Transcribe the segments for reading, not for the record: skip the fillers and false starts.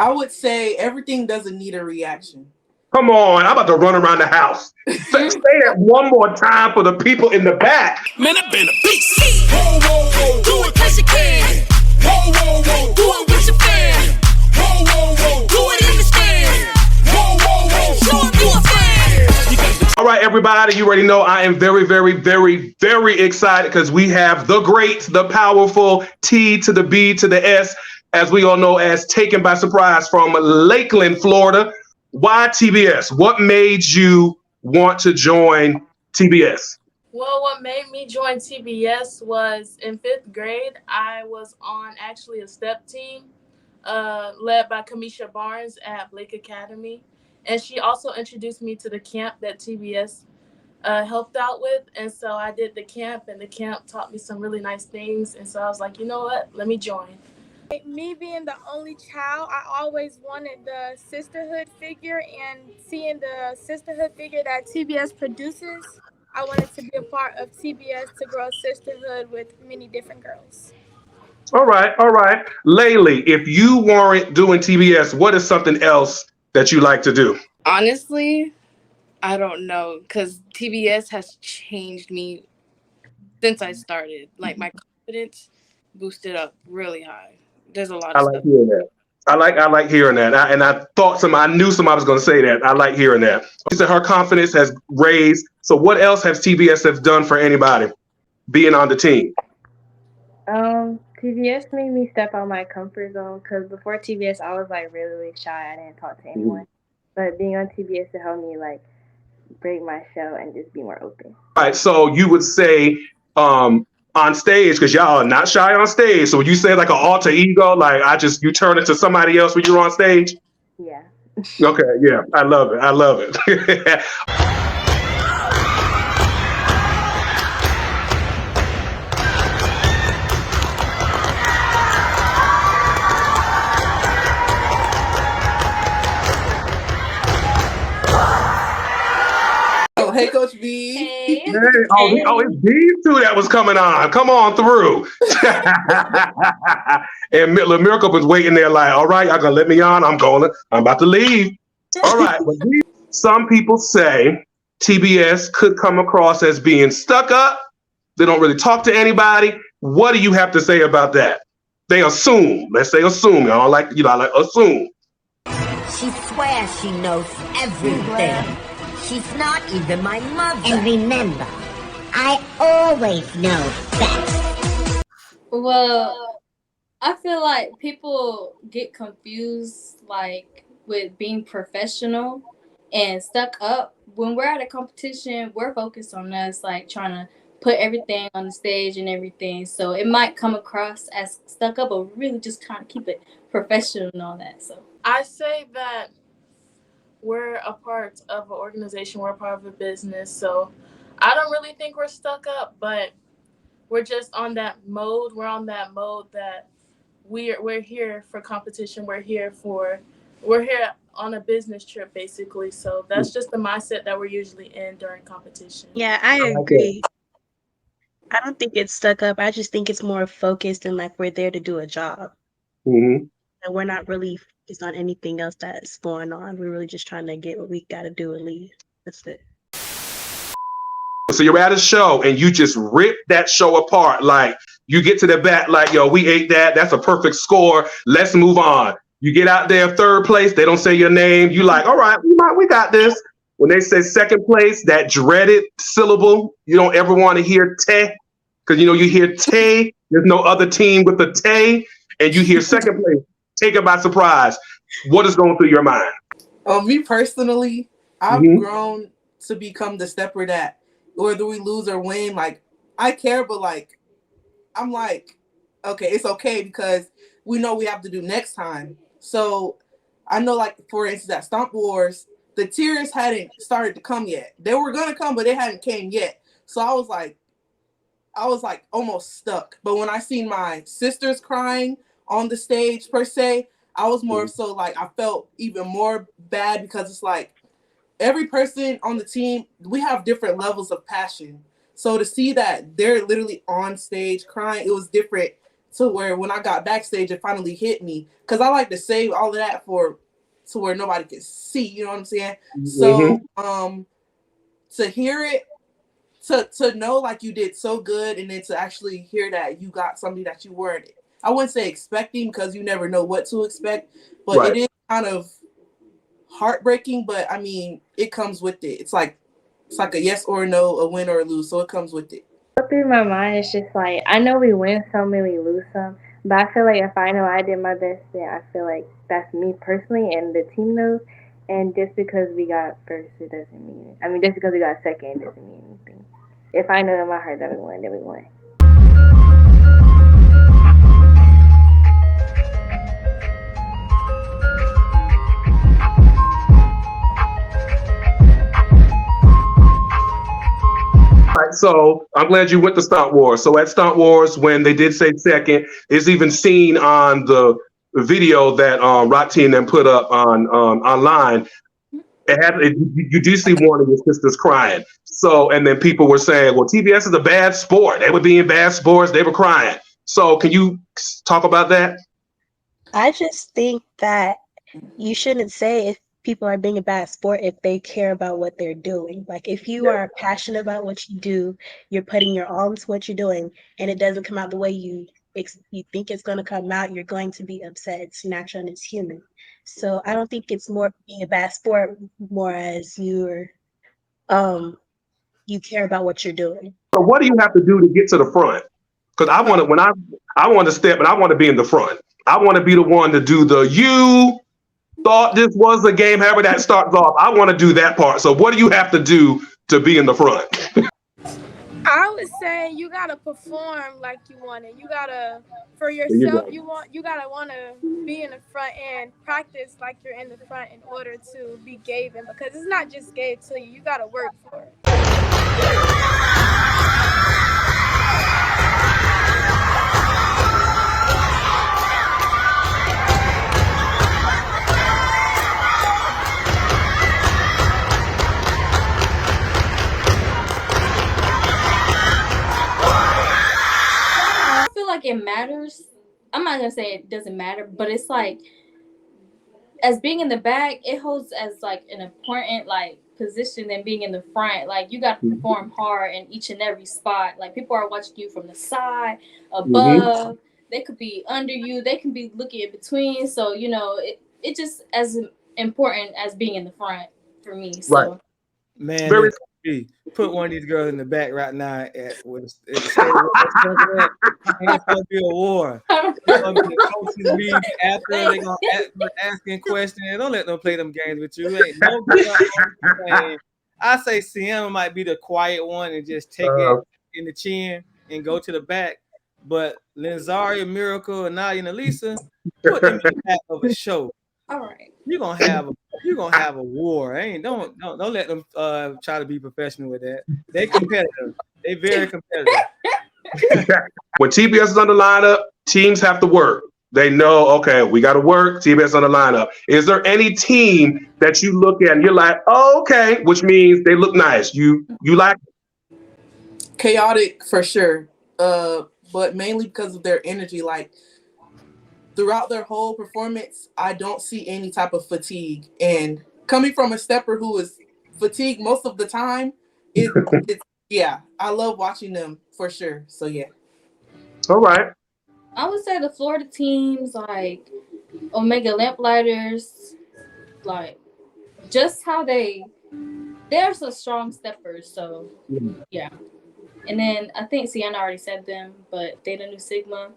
I would say everything doesn't need a reaction. Come on, I'm about to run around the house. Say that one more time for the people in the back. Man, I've been a beast. Whoa, whoa, whoa, do it 'cause you can. Whoa, whoa, whoa, do it with your fan. Whoa, whoa, whoa, do it in the stand. Whoa, whoa, whoa, show 'em you a fan. All right, everybody, you already know I am very, very, very, very excited because we have the great, the powerful T to the B to the S, as we all know as Taken by Surprise from Lakeland, Florida. Why TBS? What made you want to join TBS? Well, what made me join TBS was in fifth grade, I was on actually a step team led by Kamisha Barnes at Blake Academy. And she also introduced me to the camp that TBS helped out with. And so I did the camp, and the camp taught me some really nice things. And so I was like, you know what? Let me join. Me being the only child, I always wanted the sisterhood figure, and seeing the sisterhood figure that TBS produces, I wanted to be a part of TBS to grow a sisterhood with many different girls. All right, all right. Laylee, if you weren't doing TBS, what is something else that you like to do? Honestly, I don't know, because TBS has changed me since I started. Like, my confidence boosted up really high. There's a lot of stuff. Hearing that. I like hearing that. I knew somebody was going to say that. I like hearing that. She said her confidence has raised. So what else has TBS have done for anybody being on the team? TBS made me step out my comfort zone, because before TBS I was like really shy. I didn't talk to anyone. But being on TBS it helped me like break my shell and just be more open. All right. So you would say on stage, because y'all are not shy on stage. So would you say like an alter ego, like you turn into somebody else when you're on stage? Yeah. Okay, yeah, I love it. Oh, hey, Coach B. Hey. It's these two that was coming on. Come on through. And Miracle was waiting there like, all right, y'all gonna let me on? I'm about to leave. All right. But some people say TBS could come across as being stuck up. They don't really talk to anybody. What do you have to say about that? They assume. Let's say assume. I like assume. She swears she knows everything. She's not even my mother. And remember, I always know best. Well, I feel like people get confused like with being professional and stuck up. When we're at a competition, we're focused on us, like trying to put everything on the stage and everything. So it might come across as stuck up, but really just trying to keep it professional and all that. So I say that we're a part of an organization, we're a part of a business. So I don't really think we're stuck up, but we're just on that mode. We're on that mode that we're here for competition. We're here on a business trip, basically. So that's just the mindset that we're usually in during competition. Yeah, I agree. I don't think it's stuck up. I just think it's more focused and like we're there to do a job. Mm-hmm. And we're not really focused on anything else that's going on. We're really just trying to get what we got to do and leave. That's it. So you're at a show and you just rip that show apart. Like you get to the back, like, yo, we ate that. That's a perfect score. Let's move on. You get out there third place. They don't say your name. You like, all right, we got this. When they say second place, that dreaded syllable, you don't ever want to hear te, because you hear te. There's no other team with a te, and you hear second place. Take it by surprise. What is going through your mind? Me personally, I've grown to become the stepper that whether we lose or win, like I care, but like I'm like, okay, it's okay because we know we have to do next time. So I know, like for instance, at Stomp Wars, the tears hadn't started to come yet. They were gonna come, but they hadn't came yet. So I was like almost stuck. But when I seen my sisters crying on the stage per se, I was more so like I felt even more bad because it's like every person on the team, we have different levels of passion. So to see that they're literally on stage crying, it was different to where when I got backstage, it finally hit me. Because I like to save all of that to where nobody can see. You know what I'm saying? So to hear it, to know like you did so good, and then to actually hear that you got something that you weren't, I wouldn't say expecting, because you never know what to expect, but it is kind of heartbreaking. But I mean, it comes with it. It's like a yes or no, a win or a lose, so it comes with it. Through my mind, it's just like, I know we win some and we lose some, but I feel like if I know I did my best, then I feel like that's me personally, and the team knows. And just because we got first, it doesn't mean it. I mean, just because we got second, it doesn't mean anything. If I know in my heart that we won, then we won. Right, so I'm glad you went to Stunt Wars. So at Stunt Wars, when they did say second, it's even seen on the video that Rock Team then put up on online. You do see one of your sisters crying. So, and then people were saying, well, TBS is a bad sport. They were being bad sports. They were crying. So can you talk about that? I just think that you shouldn't say if people are being a bad sport if they care about what they're doing. Like, if you are passionate about what you do, you're putting your all into what you're doing, and it doesn't come out the way you think it's going to come out, you're going to be upset. It's natural and it's human. So I don't think it's more being a bad sport, more as you care about what you're doing. So what do you have to do to get to the front? Because I want to, I want to step and I want to be in the front. I want to be the one to do the you thought this was a game, however that starts off. I want to do that part. So what do you have to do to be in the front? I would say you gotta perform like you want it. You gotta, for yourself, you gotta want to be in the front and practice like you're in the front in order to be given, because it's not just gave to you. You gotta work for it. Like it matters. I'm not gonna say it doesn't matter, but it's like, as being in the back, it holds as like an important like position than being in the front. Like, you got to perform hard in each and every spot. Like, people are watching you from the side, above. They could be under you. They can be looking in between. So it just as important as being in the front for me. So. Right. Man, put one of these girls in the back right now it's going to be a war. It's going to be a coaching league after. They're going to asking questions. Don't let them play them games with you. Ain't no good. I say Sienna might be the quiet one and just take it in the chin and go to the back. But Lenzaria, Miracle, and Nadia and Elisa, put them in the back of a show. All right. You're gonna have a war. Don't let them try to be professional with that. They competitive. They very competitive. When TBS is on the lineup, teams have to work. They know, okay, we got to work. TBS on the lineup. Is there any team that you look at and you're like, oh, okay, which means they look nice? You like it? Chaotic for sure, but mainly because of their energy. Like, throughout their whole performance, I don't see any type of fatigue. And coming from a stepper who is fatigued most of the time, it's yeah, I love watching them for sure. So yeah. All right. I would say the Florida teams, like Omega Lamplighters, like just how they're so strong steppers. So yeah. And then I think Sienna already said them, but Theta Nu Sigma,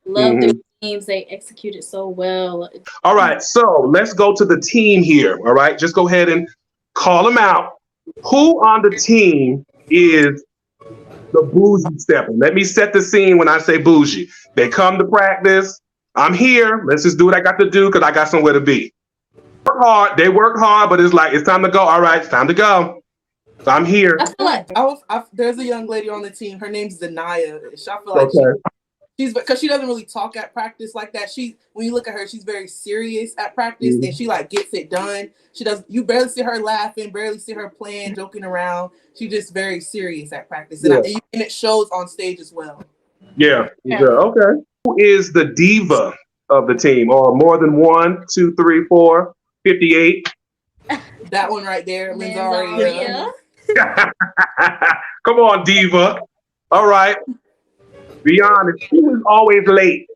love their teams. They executed so well. All right, so let's go to the team here. All right, just go ahead and call them out. Who on the team is the bougie stepper? Let me set the scene when I say bougie. They come to practice. I'm here. Let's just do what I got to do because I got somewhere to be. Work hard. They work hard, but it's like, it's time to go. All right, it's time to go. So I'm here. I feel like there's a young lady on the team. Her name's Zanaya. I feel like she's because she doesn't really talk at practice like that. When you look at her, she's very serious at practice, and she like gets it done. You barely see her laughing, barely see her playing, joking around. She's just very serious at practice, and it shows on stage as well. Yeah. Okay. Who is the diva of the team? Or more than 1, 2, 3, 4, 58? That one right there, Linzaria. Come on, diva. All right. Be honest. Who is always late?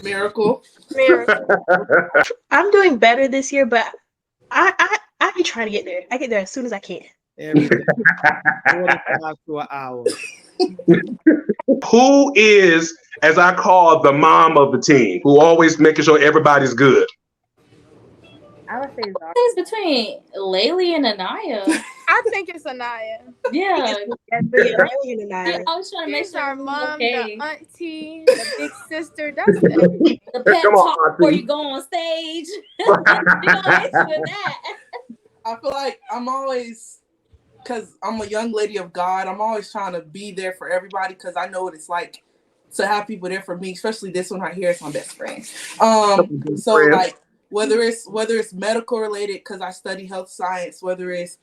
Miracle. I'm doing better this year, but I be trying to get there. I get there as soon as I can. Every day. 45 to an hour. Who is, as I call, the mom of the team? Who always making sure everybody's good? I would say Zara. It's between Laylee and Anaya. I think it's Anaya. Yeah. I was trying to make She's sure our it was mom, okay. the auntie, the big sister. That's it. The pep Come on, talk before auntie. you go on stage. You gonna hit you with that. I feel like I'm always, because I'm a young lady of God, I'm always trying to be there for everybody because I know what it's like to have people there for me, especially this one right here. It's my best friend. So like whether it's medical related because I study health science, whether it's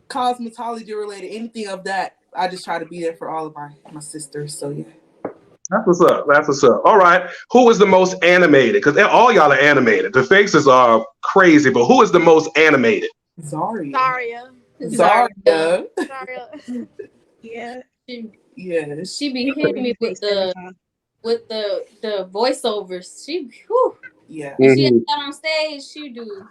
cosmetology related, anything of that, I just try to be there for all of my sisters. So yeah. That's what's up. That's what's up. All right. Who is the most animated? Because all y'all are animated. The faces are crazy, but who is the most animated? Zaria. Yeah. She be hitting me with the voiceovers. Yeah. If she got on stage, she do.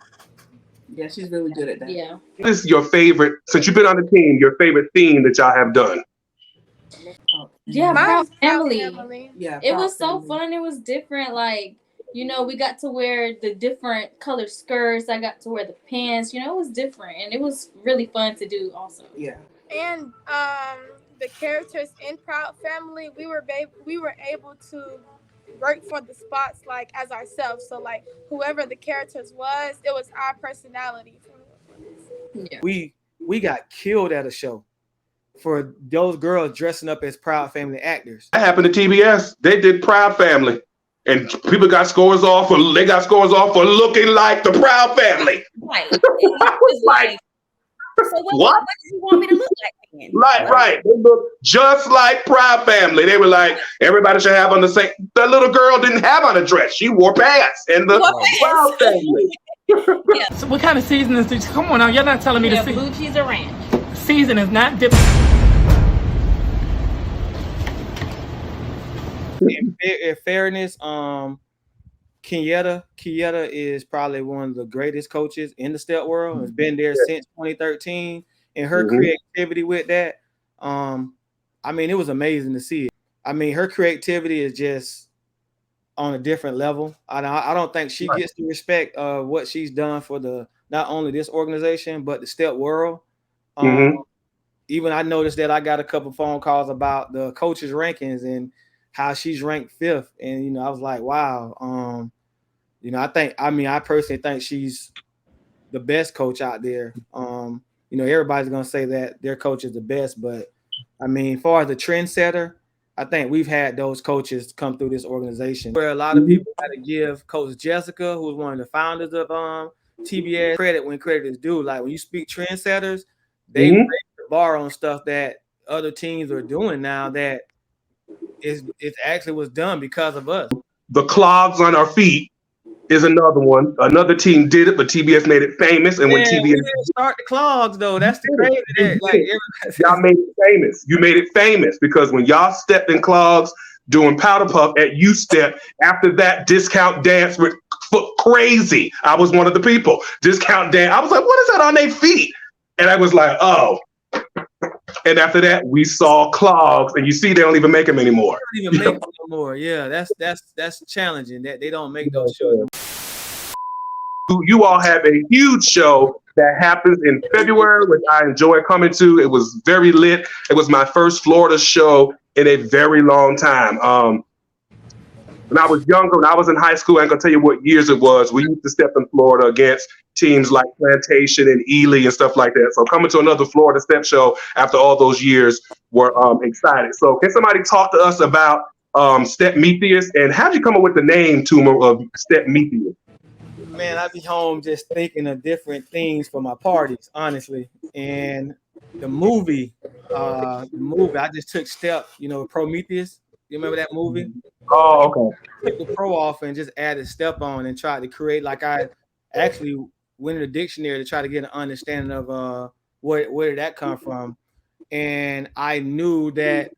Yeah, she's really good at that. Yeah. What is your favorite, since you've been on the team, your favorite theme that y'all have done? Yeah, Mine's Proud Family. Yeah, it was so fun. It was different. Like, we got to wear the different color skirts. I got to wear the pants. It was different, and it was really fun to do. Also. Yeah. And the characters in Proud Family, we were able to work for the spots like as ourselves. So like whoever the characters was, it was our personality. Yeah. We got killed at a show for those girls dressing up as Proud Family actors. That happened to TBS. They did Proud Family, and people got scores off. They got scores off for looking like the Proud Family. Right. I was like, so what do you want me to look like then? Right. They look just like Proud Family. They were like, everybody should have on the same. The little girl didn't have on a dress. She wore pants. And the Proud Family. Yeah. So what kind of seasonings did you? Come on now, you're not telling me the blue cheese or ranch. Season is not dipped. In fairness, Kenyetta is probably one of the greatest coaches in the step world. Has been there since 2013, and her creativity with that, it was amazing to see it. Her creativity is just on a different level. I don't think she gets the respect of what she's done for not only this organization but the step world. Even I noticed that I got a couple phone calls about the coaches' rankings and how she's ranked 5th, and I was like, wow. I personally think she's the best coach out there. Everybody's gonna say that their coach is the best, but as far as the trendsetter, I think we've had those coaches come through this organization. Where a lot of people got to give Coach Jessica, who's one of the founders of TBS, credit when credit is due. Like when you speak trendsetters, they raise the bar on stuff that other teams are doing now that it actually was done because of us. The clogs on our feet is another one. Another team did it, but TBS made it famous. And when TBS we didn't start the clogs, though, that's the crazy. Y'all made it famous. You made it famous because when y'all stepped in clogs doing powder puff at U Step, after that discount dance went crazy. I was one of the people. Discount dance. I was like, what is that on their feet? And I was like, oh. And after that, we saw clogs, and you see they don't even make them anymore. They don't even make them no more. Yeah, that's challenging that they don't make those shows. You all have a huge show that happens in February, which I enjoy coming to. It was very lit. It was my first Florida show in a very long time. When I was younger, when I was in high school, I ain't gonna tell you what years it was. We used to step in Florida against teams like Plantation and Ely and stuff like that. So coming to another Florida step show after all those years, were excited. So can somebody talk to us about Step Metheus, and how'd you come up with the name, Tuma, of Step Metheus? Man, I be home just thinking of different things for my parties, honestly. And the movie, I just took Step, Prometheus, You remember that movie? Oh, okay. Took the pro off and just added step on and tried to create, like, I actually went in the dictionary to try to get an understanding of where did that come from. And I knew that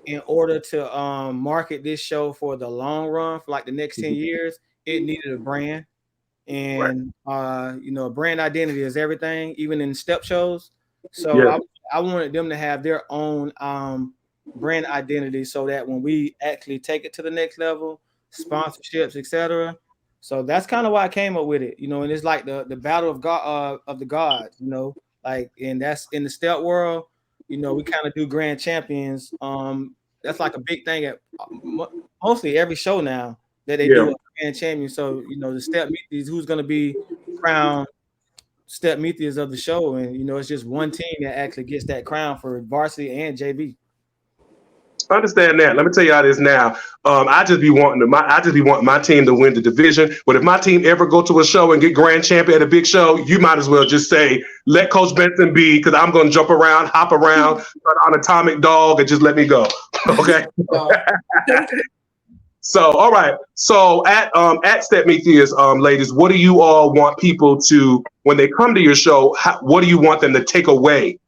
in order to market this show for the long run, for like the next 10 years, it needed a brand. And brand identity is everything, even in step shows. So Yeah. I wanted them to have their own brand identity, so that when we actually take it to the next level, sponsorships, etc. So that's kind of why I came up with it, and it's like the battle of God of the gods, like, and that's in the step world. We kind of do grand champions. That's like a big thing at mostly every show now, that they do a grand champion. So the step meet who's going to be crowned step meteors of the show, and it's just one team that actually gets that crown for varsity and JV. Understand that. Let me tell you how it is now. I just be wanting my team to win the division. But if my team ever go to a show and get grand champion at a big show, you might as well just say, let Coach Benson be, because I'm going to jump around, hop around on Atomic Dog, and just let me go. Okay. So, all right. So at Step Meteors, ladies, what do you all want people to, when they come to your show, what do you want them to take away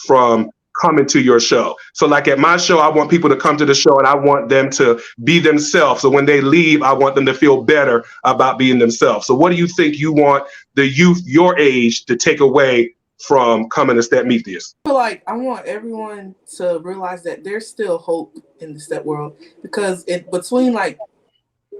from coming to your show? So like at my show, I want people to come to the show and I want them to be themselves. So when they leave, I want them to feel better about being themselves. So what do you think you want the youth your age to take away from coming to Step Meteors? I feel like I want everyone to realize that there's still hope in the step world, because between like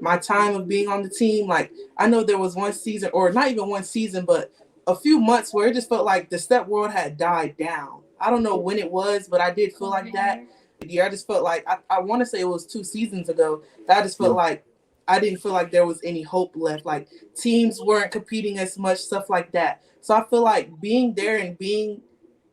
my time of being on the team, like I know there was one season, or not even one season, but a few months where it just felt like the step world had died down. I don't know when it was, but I did feel like that. Yeah, I just felt like I want to say it was 2 seasons ago that I just felt like I didn't feel like there was any hope left. Like teams weren't competing as much, stuff like that. So I feel like being there and being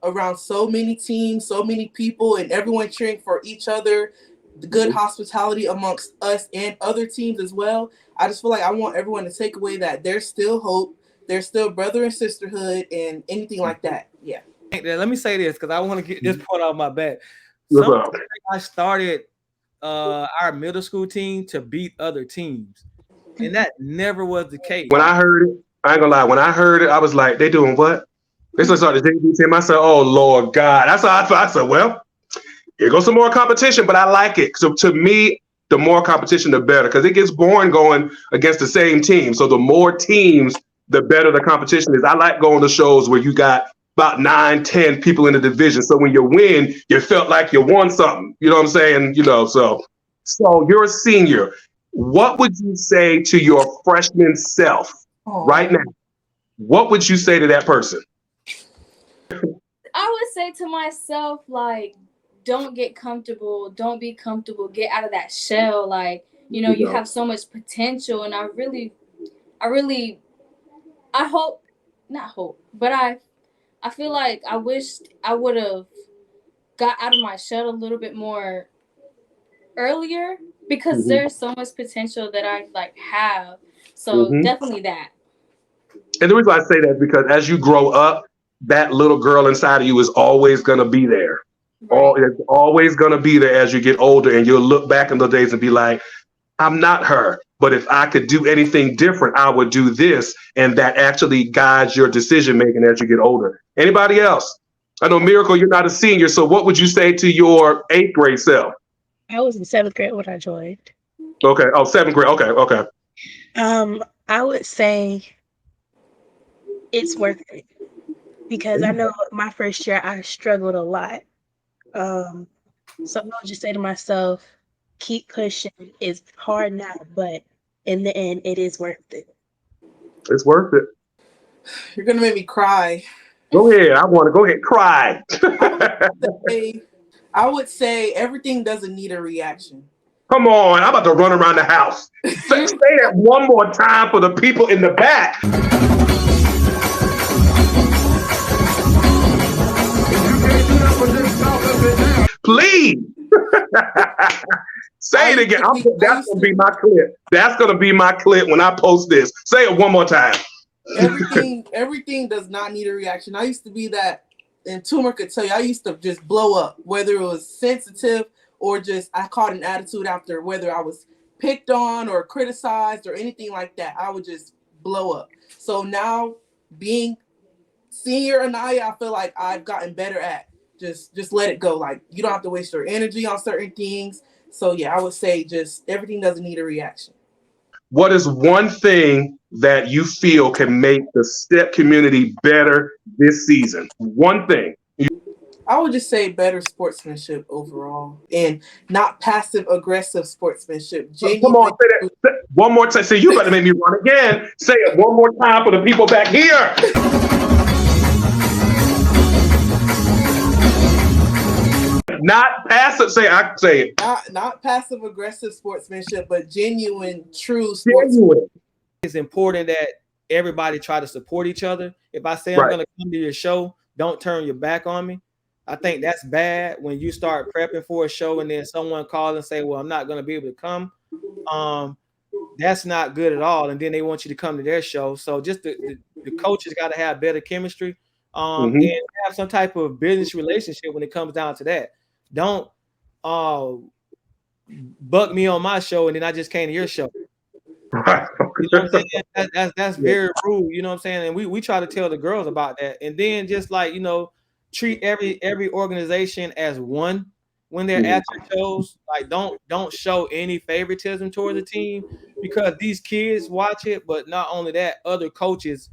around so many teams, so many people, and everyone cheering for each other, the good hospitality amongst us and other teams as well. I just feel like I want everyone to take away that there's still hope, there's still brother and sisterhood, and anything like that. Yeah. Let me say this, because I want to get this point off my back. I started our middle school team to beat other teams, and that never was the case. When I heard it, I ain't gonna lie. When I heard it, I was like, "They doing what?" They started the JV team. I said, "Oh Lord God!" That's how I thought. I said, "Well, here goes some more competition," but I like it. So to me, the more competition, the better, because it gets boring going against the same team. So the more teams, the better the competition is. I like going to shows where you got about 9, 10 people in the division. So when you win, you felt like you won something. You know what I'm saying? So you're a senior. What would you say to your freshman self right now? What would you say to that person? I would say to myself, like, don't get comfortable. Don't be comfortable. Get out of that shell. Like, you have so much potential. And I feel like I wished I would have got out of my shell a little bit more earlier, because there's so much potential that I have. So definitely that. And the reason I say that is because as you grow up, that little girl inside of you is always going to be there. It's always going to be there as you get older, and you'll look back in the days and be like, I'm not her, but if I could do anything different, I would do this. And that actually guides your decision making as you get older. Anybody else? I know, Miracle, you're not a senior, so what would you say to your 8th grade self? I was in 7th grade when I joined. Okay. Oh, 7th grade. Okay. I would say it's worth it, because I know my first year I struggled a lot. So I'll just say to myself, keep pushing. It's hard now, but in the end, it is worth it. It's worth it. You're gonna make me cry. Go ahead. I want to go ahead, cry. I would say everything doesn't need a reaction. Come on, I'm about to run around the house. Say that one more time for the people in the back. Please. Say it again. That's going to be my clip. That's going to be my clip when I post this. Say it one more time. Everything does not need a reaction. I used to be that, and Tumor could tell you, I used to just blow up, whether it was sensitive or just I caught an attitude after whether I was picked on or criticized or anything like that, I would just blow up. So now being senior Anaya, I feel like I've gotten better at just let it go. Like you don't have to waste your energy on certain things. So yeah, I would say just everything doesn't need a reaction. What is one thing that you feel can make the STEP community better this season? One thing. I would just say better sportsmanship overall and not passive aggressive sportsmanship. Come on, say that one more time. Say you better make me run again. Say it one more time for the people back here. Not passive. Say it. Not passive aggressive sportsmanship, but genuine, true sportsmanship. It's important that everybody try to support each other. If I say I'm going to come to your show, don't turn your back on me. I think that's bad when you start prepping for a show and then someone calls and say, well, I'm not going to be able to come. That's not good at all. And then they want you to come to their show. So just the coaches got to have better chemistry and have some type of business relationship when it comes down to that. Don't buck me on my show and then I just came to your show. You know what I'm saying? That's very rude. You know what I'm saying? And we try to tell the girls about that. And then just like, treat every organization as one when they're at your shows. Like don't show any favoritism towards the team because these kids watch it, but not only that, other coaches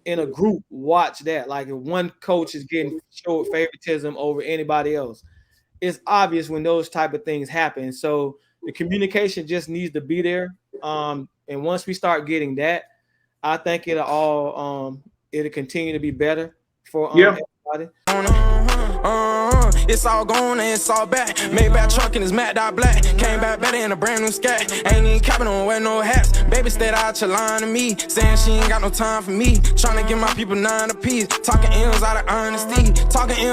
in a group watch that. Like if one coach is getting showed favoritism over anybody else, it's obvious when those type of things happen. So the communication just needs to be there. And once we start getting that, I think it'll continue to be better for everybody. It's all gone and it's all back. Made back truck and it's matte dot black. Came back better in a brand new scat. Ain't even capping on wear no hats. Baby stayed out your line to me, saying she ain't got no time for me. Trying to give my people 9 apiece. Talking M's out of honesty. Talking M's.